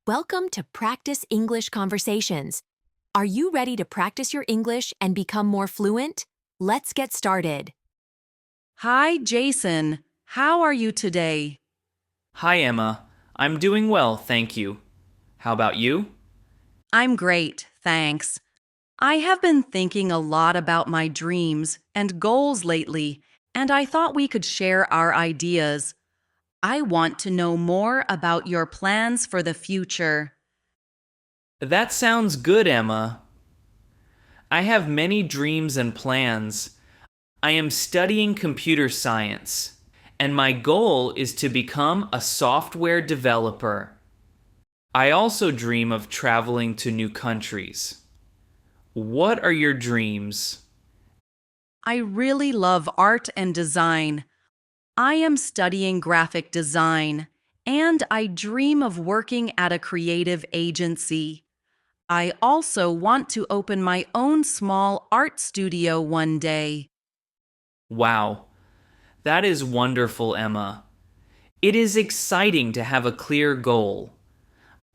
Welcome to Practice English Conversations. Are you ready to practice your English and become more fluent? Let's get started. Hi, Jason. How are you today? Hi, Emma. I'm doing well, thank you. How about you? I'm great, thanks. I have been thinking a lot about my dreams and goals lately, and I thought we could share our ideas. I want to know more about your plans for the future. That sounds good, Emma. I have many dreams and plans. I am studying computer science, and my goal is to become a software developer. I also dream of traveling to new countries. What are your dreams? I really love art and design. I am studying graphic design, and I dream of working at a creative agency. I also want to open my own small art studio one day. Wow, that is wonderful, Emma. It is exciting to have a clear goal.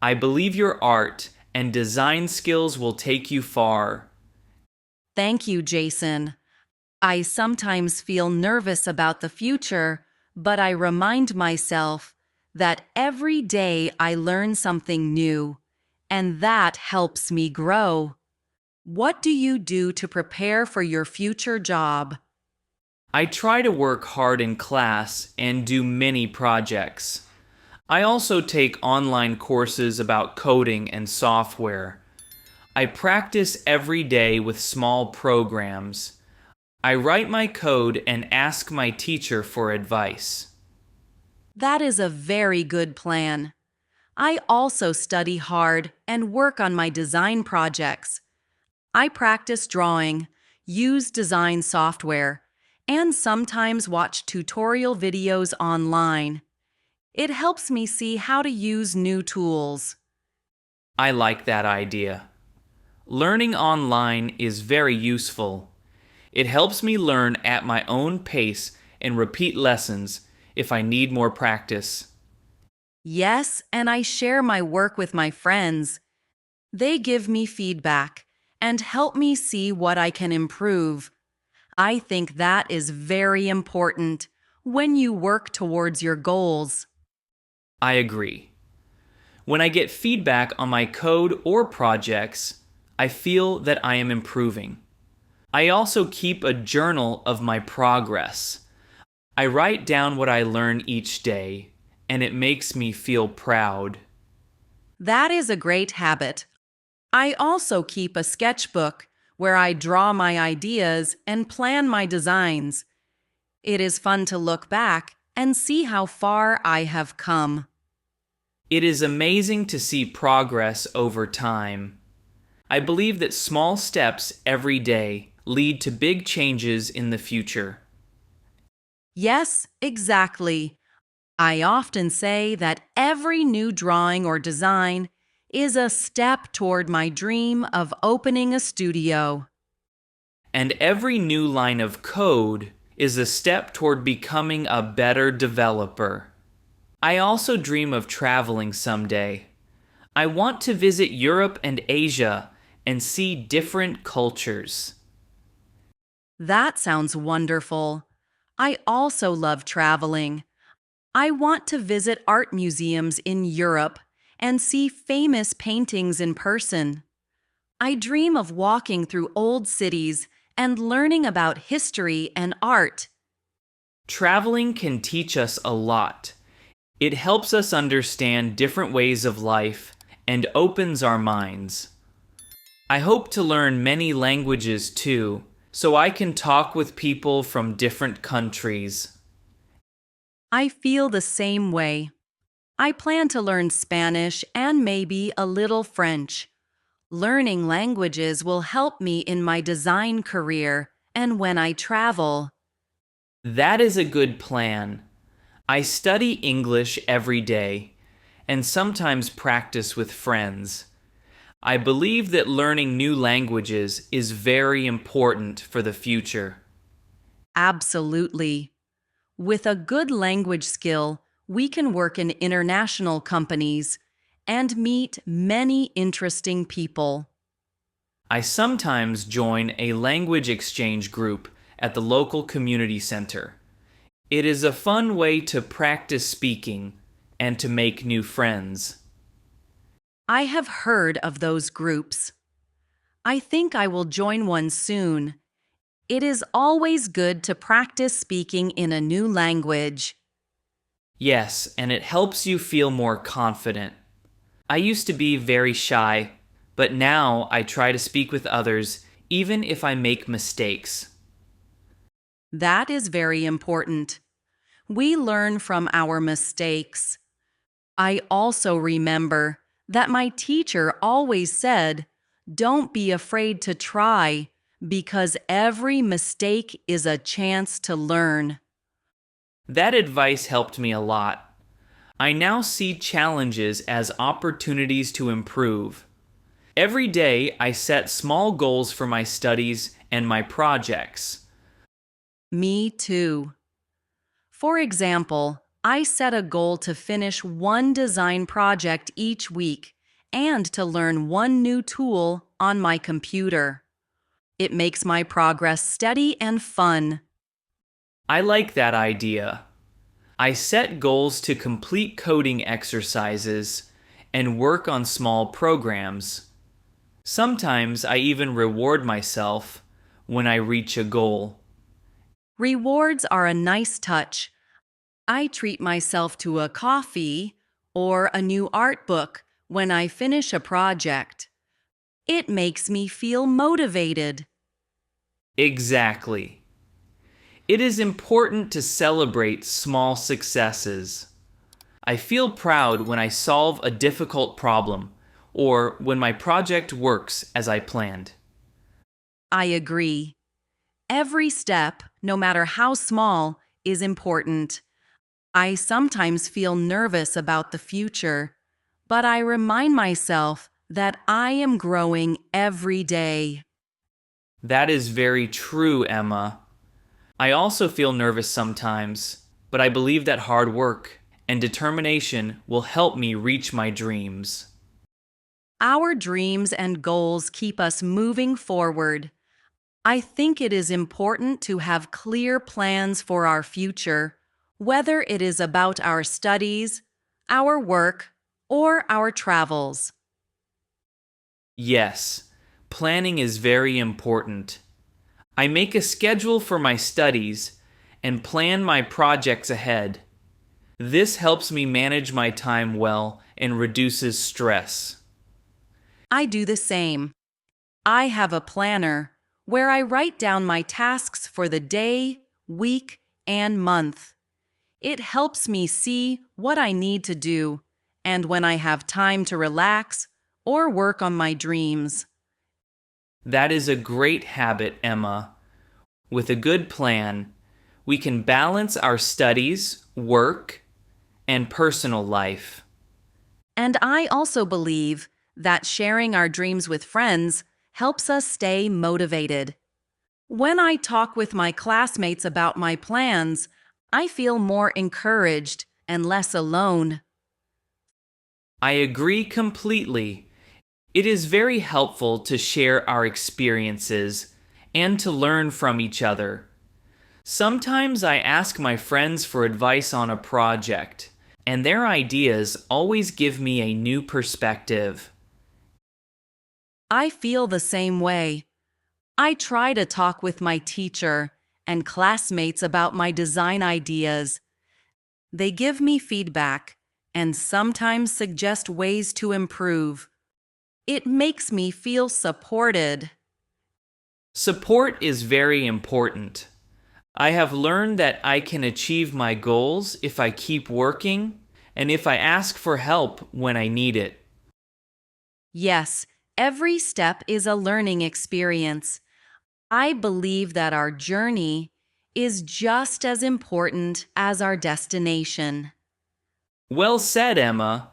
I believe your art and design skills will take you far. Thank you, Jason. I sometimes feel nervous about the future, but I remind myself that every day I learn something new, and that helps me grow. What do you do to prepare for your future job? I try to work hard in class and do many projects. I also take online courses about coding and software. I practice every day with small programs. I write my code and ask my teacher for advice. That is a very good plan. I also study hard and work on my design projects. I practice drawing, use design software, and sometimes watch tutorial videos online. It helps me see how to use new tools. I like that idea. Learning online is very useful. It helps me learn at my own pace and repeat lessons if I need more practice. Yes, and I share my work with my friends. They give me feedback and help me see what I can improve. I think that is very important when you work towards your goals. I agree. When I get feedback on my code or projects, I feel that I am improving. I also keep a journal of my progress. I write down what I learn each day, and it makes me feel proud. That is a great habit. I also keep a sketchbook where I draw my ideas and plan my designs. It is fun to look back and see how far I have come. It is amazing to see progress over time. I believe that small steps every day lead to big changes in the future. Yes, exactly. I often say that every new drawing or design is a step toward my dream of opening a studio. And every new line of code is a step toward becoming a better developer. I also dream of traveling someday. I want to visit Europe and Asia and see different cultures. That sounds wonderful. I also love traveling. I want to visit art museums in Europe and see famous paintings in person. I dream of walking through old cities and learning about history and art. Traveling can teach us a lot. It helps us understand different ways of life and opens our minds. I hope to learn many languages too, so I can talk with people from different countries. I feel the same way. I plan to learn Spanish and maybe a little French. Learning languages will help me in my design career and when I travel. That is a good plan. I study English every day and sometimes practice with friends. I believe that learning new languages is very important for the future. Absolutely. With a good language skill, we can work in international companies, and meet many interesting people. I sometimes join a language exchange group at the local community center. It is a fun way to practice speaking and to make new friends. I have heard of those groups. I think I will join one soon. It is always good to practice speaking in a new language. Yes, and it helps you feel more confident. I used to be very shy, but now I try to speak with others even if I make mistakes. That is very important. We learn from our mistakes. I also remember that my teacher always said, "Don't be afraid to try, because every mistake is a chance to learn." That advice helped me a lot. I now see challenges as opportunities to improve. Every day I set small goals for my studies and my projects. Me too. For example, I set a goal to finish one design project each week and to learn one new tool on my computer. It makes my progress steady and fun. I like that idea. I set goals to complete coding exercises and work on small programs. Sometimes I even reward myself when I reach a goal. Rewards are a nice touch. I treat myself to a coffee or a new art book when I finish a project. It makes me feel motivated. Exactly. It is important to celebrate small successes. I feel proud when I solve a difficult problem or when my project works as I planned. I agree. Every step, no matter how small, is important. I sometimes feel nervous about the future, but I remind myself that I am growing every day. That is very true, Emma. I also feel nervous sometimes, but I believe that hard work and determination will help me reach my dreams. Our dreams and goals keep us moving forward. I think it is important to have clear plans for our future, whether it is about our studies, our work, or our travels. Yes, planning is very important. I make a schedule for my studies and plan my projects ahead. This helps me manage my time well and reduces stress. I do the same. I have a planner where I write down my tasks for the day, week, and month. It helps me see what I need to do and when I have time to relax or work on my dreams. That is a great habit, Emma. With a good plan, we can balance our studies, work, and personal life. And I also believe that sharing our dreams with friends helps us stay motivated. When I talk with my classmates about my plans, I feel more encouraged and less alone. I agree completely. It is very helpful to share our experiences and to learn from each other. Sometimes I ask my friends for advice on a project, and their ideas always give me a new perspective. I feel the same way. I try to talk with my teacher and classmates about my design ideas. They give me feedback and sometimes suggest ways to improve. It makes me feel supported. Support is very important. I have learned that I can achieve my goals if I keep working and if I ask for help when I need it. Yes, every step is a learning experience. I believe that our journey is just as important as our destination. Well said, Emma.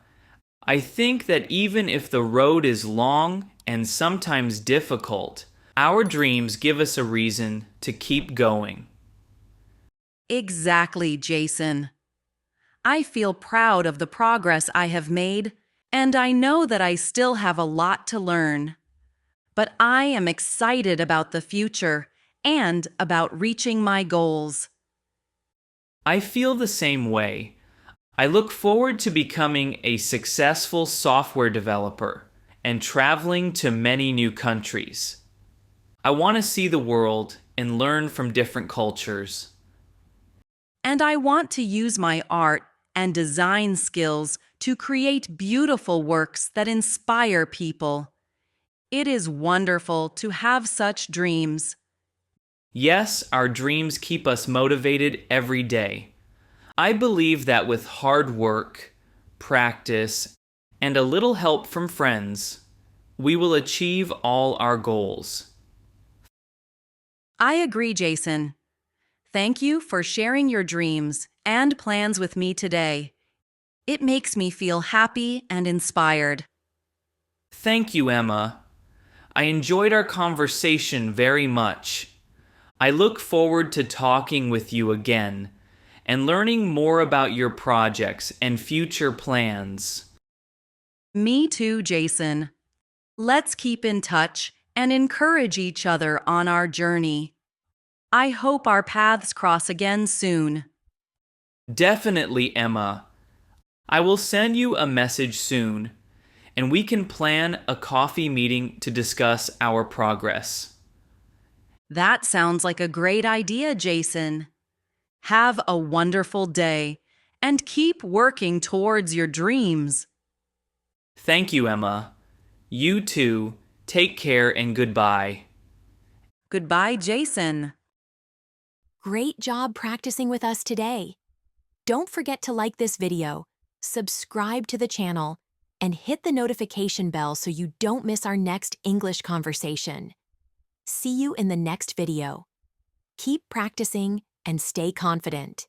I think that even if the road is long and sometimes difficult, our dreams give us a reason to keep going. Exactly, Jason. I feel proud of the progress I have made, and I know that I still have a lot to learn. But I am excited about the future and about reaching my goals. I feel the same way. I look forward to becoming a successful software developer and traveling to many new countries. I want to see the world and learn from different cultures. And I want to use my art and design skills to create beautiful works that inspire people. It is wonderful to have such dreams. Yes, our dreams keep us motivated every day. I believe that with hard work, practice, and a little help from friends, we will achieve all our goals. I agree, Jason. Thank you for sharing your dreams and plans with me today. It makes me feel happy and inspired. Thank you, Emma. I enjoyed our conversation very much. I look forward to talking with you again and learning more about your projects and future plans. Me too, Jason. Let's keep in touch and encourage each other on our journey. I hope our paths cross again soon. Definitely, Emma. I will send you a message soon, and we can plan a coffee meeting to discuss our progress. That sounds like a great idea, Jason. Have a wonderful day and keep working towards your dreams. Thank you, Emma. You too. Take care and goodbye. Goodbye, Jason. Great job practicing with us today. Don't forget to like this video, subscribe to the channel, and hit the notification bell so you don't miss our next English conversation. See you in the next video. Keep practicing and stay confident.